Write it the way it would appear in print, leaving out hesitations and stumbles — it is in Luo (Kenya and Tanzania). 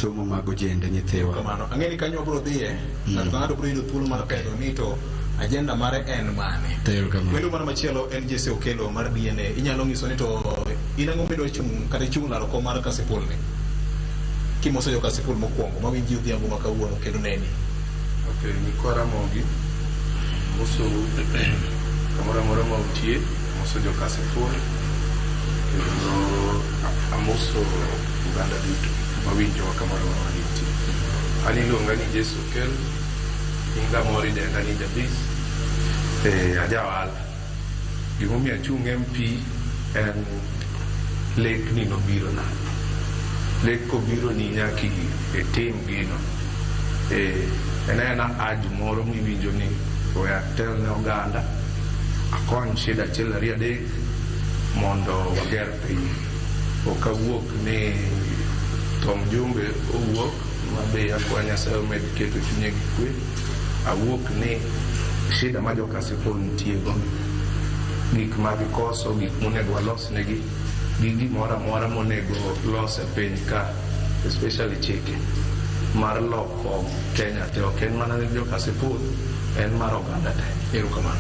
somo mag ojende nyithiwa. Kamano ang'eni kanyo bro dhiye ng'ato bro yudo thuolo mar penjo ni to agenda mare en mane. Wendo mana machielo en Jesse Okelo mar DNA. Inyalo nyiso ni to in ang'o medo chung kata chung laro ko mar Kasipul ni kimoso jo Kasipul mokwongo mawinji odhiambo ma kawuono kendo neni. Okay, ni kwara mogi moso kamora ma utie moso jo Kasipul kendo amoso Uganda duto mawinjo kamora ma utie. Ani luonga ni Jesse Okelo inga mori denda ni Jabis ajawala gimomi achung' MP en lek ni nobiro na lek kobiro ni nyaki tim gino ena aju moro miwinjo ni oya tel ne Oganda akony shida achiel ariyo adek mondo wager piny ok awuok ni Tom Jumbe owuok mabe akwa Nyasaye omed keto chunye gi kwe awuok ni shida ma jo Kasipul nitiego gik ma gikoso gik monego walos negi gimoro amora monego los e piny ka especially chike mar loko Kenya te ok en mana jo Kasipul en mar Oganda te. Erokamano.